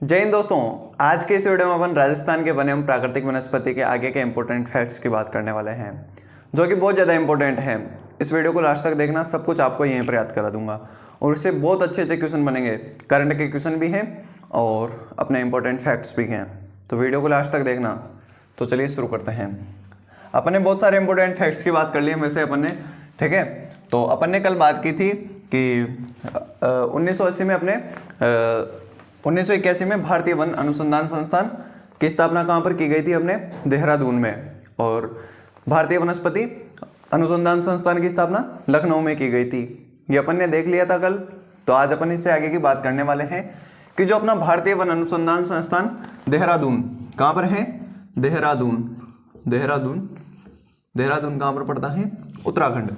जय हिंद दोस्तों। आज के इस वीडियो में अपन राजस्थान के वन्य एवं प्राकृतिक वनस्पति के आगे के इंपॉर्टेंट फैक्ट्स की बात करने वाले हैं, जो कि बहुत ज़्यादा इंपॉर्टेंट है। इस वीडियो को लास्ट तक देखना, सब कुछ आपको यहीं पर याद करा दूंगा और इससे बहुत अच्छे अच्छे क्वेश्चन बनेंगे। करंट के क्वेश्चन भी हैं और अपने इंपॉर्टेंट फैक्ट्स भी हैं, तो वीडियो को लास्ट तक देखना। तो चलिए शुरू करते हैं। अपन ने बहुत सारे इंपॉर्टेंट फैक्ट्स की बात कर ली है वैसे अपन ने, ठीक है। तो अपन ने कल बात की थी कि 1980 में अपने 1981 में भारतीय वन अनुसंधान संस्थान की स्थापना कहाँ पर की गई थी? अपने देहरादून में। और भारतीय वनस्पति अनुसंधान संस्थान की स्थापना लखनऊ में की गई थी। ये अपन ने देख लिया था कल। तो आज अपन इससे आगे की बात करने वाले हैं कि जो अपना भारतीय वन अनुसंधान संस्थान देहरादून कहाँ पर है? देहरादून कहाँ पर पड़ता है? उत्तराखंड।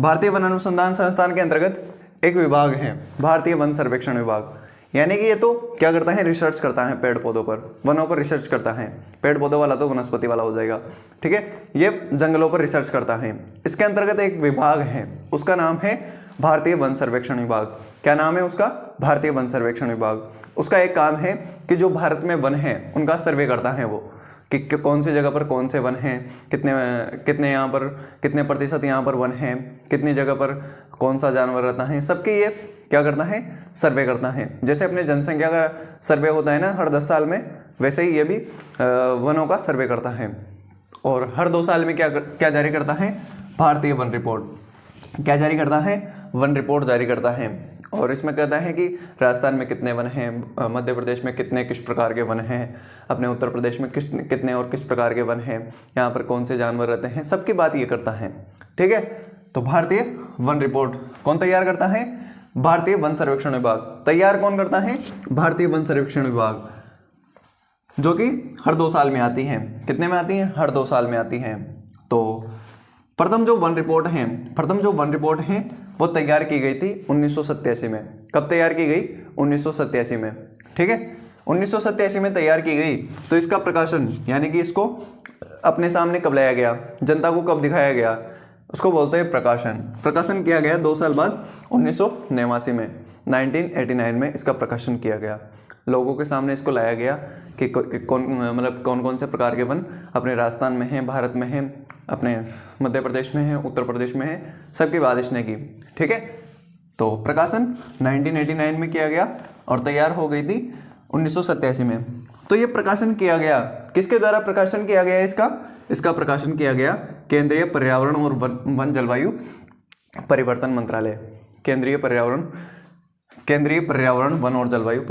भारतीय वन अनुसंधान संस्थान के अंतर्गत एक विभाग है भारतीय वन सर्वेक्षण विभाग। यानी कि ये तो क्या करता है? रिसर्च करता है पेड़ पौधों पर, वनों पर रिसर्च करता है। पेड़ पौधों वाला तो वनस्पति वाला हो जाएगा, ठीक है। ये जंगलों पर रिसर्च करता है। इसके अंतर्गत एक विभाग है, उसका नाम है भारतीय वन सर्वेक्षण विभाग। क्या नाम है उसका? भारतीय वन सर्वेक्षण विभाग। उसका एक काम है कि जो भारत में वन है उनका सर्वे करता है वो, कि कौन सी जगह पर कौन से वन हैं, कितने यहाँ पर, कितने प्रतिशत यहाँ पर वन हैं, कितनी जगह पर कौन सा जानवर रहता है, सबके ये क्या करता है? सर्वे करता है। जैसे अपने जनसंख्या का सर्वे होता है ना हर 10 साल में, वैसे ही ये भी वनों का सर्वे करता है। और हर 2 साल में क्या जारी करता है? भारतीय वन रिपोर्ट। क्या जारी करता है? वन रिपोर्ट जारी करता है। और इसमें कहता है कि राजस्थान में कितने वन हैं, मध्य प्रदेश में किस प्रकार के वन हैं, अपने उत्तर प्रदेश में कितने और किस प्रकार के वन हैं, यहाँ पर कौन से जानवर रहते हैं, सबकी बात ये करता है, ठीक है। तो भारतीय वन रिपोर्ट कौन तैयार करता है? भारतीय वन सर्वेक्षण विभाग। तैयार कौन करता है? भारतीय वन सर्वेक्षण विभाग, जो कि हर 2 साल में आती हैं। कितने में आती हैं? हर 2 साल में आती हैं। तो प्रथम जो वन रिपोर्ट है वो तैयार की गई थी 1987 में। कब तैयार की गई? 1987 में, ठीक है। 1987 में तैयार की गई। तो इसका प्रकाशन, यानी कि इसको अपने सामने कब लाया गया, जनता को कब दिखाया गया, उसको बोलते हैं प्रकाशन। प्रकाशन किया गया 2 साल बाद 1989 में, 1989 में इसका प्रकाशन किया गया। लोगों के सामने इसको लाया गया कि कौन कौन से प्रकार के वन अपने राजस्थान में हैं, भारत में हैं, अपने मध्य प्रदेश में हैं, उत्तर प्रदेश में हैं, सबकी बात इसने की, ठीक है। तो प्रकाशन 1989 में किया गया और तैयार हो गई थी 1987 में। तो ये प्रकाशन किया गया, किसके द्वारा प्रकाशन किया गया? इसका प्रकाशन किया गया केंद्रीय पर्यावरण और वन जलवायु परिवर्तन मंत्रालय। केंद्रीय पर्यावरण वन और जलवायु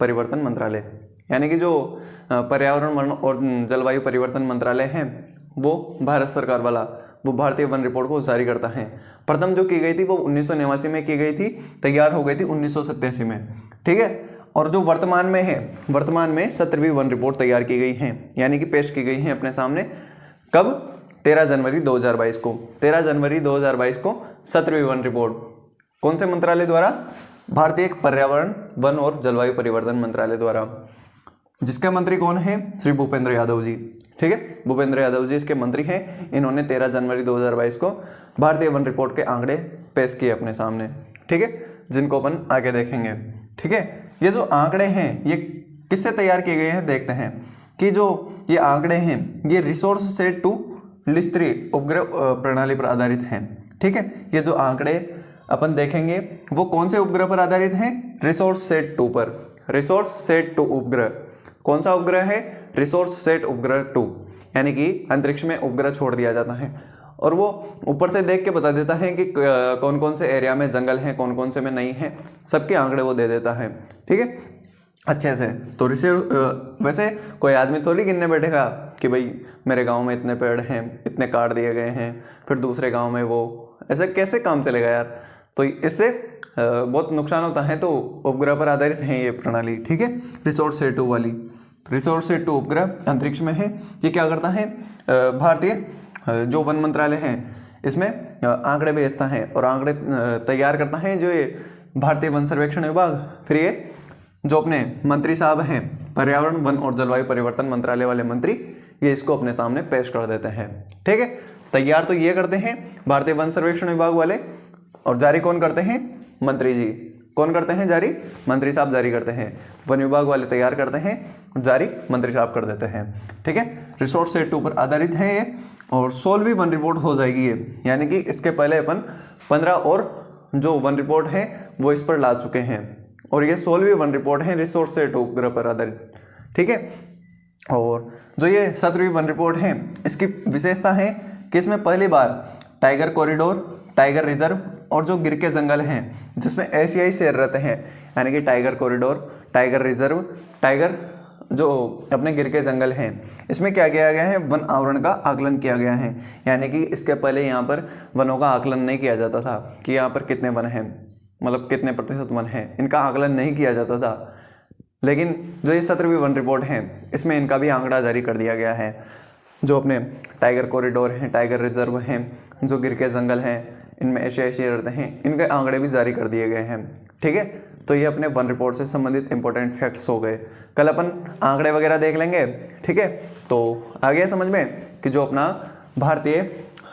परिवर्तन मंत्रालय, यानी कि जो पर्यावरण वन और जलवायु परिवर्तन मंत्रालय है वो भारत सरकार वाला, वो भारतीय वन रिपोर्ट को जारी करता है। प्रथम जो की गई थी वो 1989 में की गई थी, तैयार हो गई थी 1987 में, ठीक है। और जो वर्तमान में 17वीं वन रिपोर्ट तैयार की गई है, यानी कि पेश की गई है अपने सामने। कब? 13 जनवरी 2022 को। 13 जनवरी 2022 को 17वीं वन रिपोर्ट कौन से मंत्रालय द्वारा? भारतीय पर्यावरण वन और जलवायु परिवर्तन मंत्रालय द्वारा। जिसका मंत्री कौन है? श्री भूपेंद्र यादव जी, ठीक है। भूपेंद्र यादव जी इसके मंत्री हैं। इन्होंने 13 जनवरी 2022 को भारतीय वन रिपोर्ट के आंकड़े पेश किए अपने सामने, ठीक है, जिनको अपन आगे देखेंगे, ठीक है। ये जो आंकड़े हैं ये किससे तैयार किए गए हैं? देखते हैं कि जो ये आंकड़े हैं ये रिसोर्स सेट टू लिस्ट 3 उपग्रह प्रणाली पर आधारित हैं, ठीक है। ये जो आंकड़े अपन देखेंगे वो कौन से उपग्रह पर आधारित हैं? रिसोर्स सेट 2 पर। रिसोर्स सेट 2 उपग्रह। कौन सा उपग्रह है? रिसोर्स सेट उपग्रह 2, यानी कि अंतरिक्ष में उपग्रह छोड़ दिया जाता है और वो ऊपर से देख के बता देता है कि कौन कौन से एरिया में जंगल है, कौन कौन से में नहीं है, सबके आंकड़े वो दे देता है, ठीक है, अच्छे से। तो वैसे कोई आदमी थोड़ी गिनने बैठेगा कि भाई मेरे गांव में इतने पेड़ हैं, इतने काट दिए गए हैं, फिर दूसरे गांव में वो, ऐसे कैसे काम चलेगा यार। तो इससे बहुत नुकसान होता है। तो उपग्रह पर आधारित है ये प्रणाली, ठीक है, रिसोर्स सेट 2 वाली। रिसोर्स सेट 2 उपग्रह अंतरिक्ष में है। ये क्या करता है? भारतीय जो वन मंत्रालय है इसमें आंकड़े भेजता है और आंकड़े तैयार करता है जो ये भारतीय वन सर्वेक्षण विभाग। फिर ये जो अपने मंत्री साहब हैं पर्यावरण वन और जलवायु परिवर्तन मंत्रालय वाले मंत्री, ये इसको अपने सामने पेश कर देते हैं, ठीक है। तैयार तो ये करते हैं भारतीय वन सर्वेक्षण विभाग वाले और जारी कौन करते हैं? मंत्री जी। कौन करते हैं जारी? मंत्री साहब जारी करते हैं। वन विभाग वाले तैयार करते हैं, जारी मंत्री साहब कर देते हैं। ठीक है, रिसोर्स सेट 2 पर आधारित है ये और 16वीं वन रिपोर्ट हो जाएगी ये, यानी कि इसके पहले अपन 15 और जो वन रिपोर्ट है वो इस पर ला चुके हैं और ये 16वीं वन रिपोर्ट है रिसोर्स सेट उपग्रह पर आधारित। ठीक है, और जो ये 17वीं वन रिपोर्ट है इसकी विशेषता है कि इसमें पहली बार टाइगर कॉरिडोर, टाइगर रिजर्व और जो गिर के जंगल हैं जिसमें एशियाई शेर रहते हैं, यानी कि tiger corridor, tiger reserve, tiger जो अपने गिर के जंगल हैं, इसमें क्या किया गया है? वन आवरण का आकलन किया गया है। यानी कि इसके पहले यहाँ पर वनों का आकलन नहीं किया जाता था कि यहाँ पर कितने वन हैं, मतलब कितने प्रतिशत वन हैं, इनका आकलन नहीं किया जाता था। लेकिन जो ये 17वीं वन रिपोर्ट है इसमें इनका भी आंकड़ा जारी कर दिया गया है। जो अपने टाइगर कॉरिडोर हैं, टाइगर रिजर्व हैं, जो गिर के जंगल हैं, इनमें एशियाई शेर रहते हैं, इनके आंकड़े भी जारी कर दिए गए हैं। ठीक है, तो ये अपने वन रिपोर्ट से संबंधित इंपॉर्टेंट फैक्ट्स हो गए। कल अपन आंकड़े वगैरह देख लेंगे। ठीक है, तो आ गया समझ में कि जो अपना भारतीय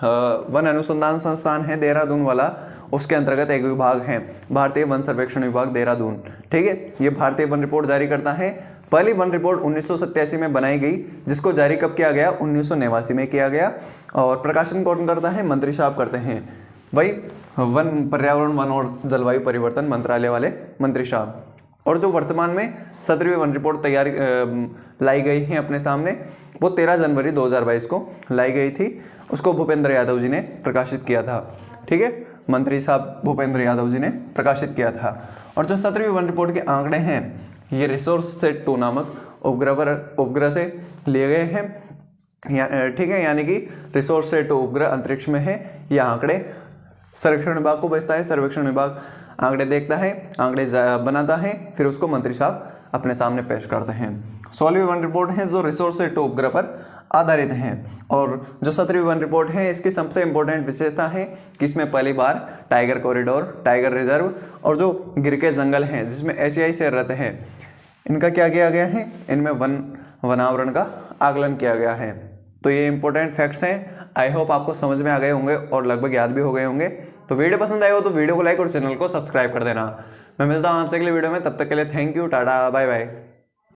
वन अनुसंधान संस्थान है देहरादून वाला, उसके अंतर्गत एक विभाग है भारतीय वन सर्वेक्षण विभाग देहरादून। ठीक है, ये भारतीय वन रिपोर्ट जारी करता है। पहली वन रिपोर्ट 1987 में बनाई गई, जिसको जारी कब किया गया? 1989 में किया गया। और प्रकाशन कौन करता है? मंत्री साहब करते हैं, वही वन, पर्यावरण, वन और जलवायु परिवर्तन मंत्रालय वाले मंत्री साहब। और जो वर्तमान में 17वीं वन रिपोर्ट तैयार लाई गई है अपने सामने, वो 13 जनवरी 2022 को लाई गई थी। उसको भूपेंद्र यादव जी ने प्रकाशित किया था। ठीक है, मंत्री साहब भूपेंद्र यादव जी ने प्रकाशित किया था। और जो 17वीं वन रिपोर्ट के आंकड़े हैं ये रिसोर्स सेट 2 नामक उपग्रह से लिए गए हैं। ठीक है, यानी कि रिसोर्स सेट 2 उपग्रह अंतरिक्ष में है। ये आंकड़े सर्वेक्षण विभाग को भेजता है, सर्वेक्षण विभाग आंकड़े देखता है, आंकड़े बनाता है, फिर उसको मंत्री साहब अपने सामने पेश करते हैं। 16वीं वन रिपोर्ट है जो रिसोर्स सेट 2 उपग्रह पर आधारित हैं। और जो 17वीं वन रिपोर्ट है इसकी सबसे इंपॉर्टेंट विशेषता है कि इसमें पहली बार टाइगर कॉरिडोर, टाइगर रिजर्व और जो गिर के जंगल हैं जिसमें एशियाई शेर रहते हैं, इनका क्या किया गया है? इनमें वनावरण का आकलन किया गया है। तो ये इंपॉर्टेंट फैक्ट्स हैं। आई होप आपको समझ में आ गए होंगे और लगभग याद भी हो गए होंगे। तो वीडियो पसंद आए हो तो वीडियो को लाइक और चैनल को सब्सक्राइब कर देना। मैं मिलता हूँ आपसे अगले वीडियो में, तब तक के लिए thank you, tata, bye bye.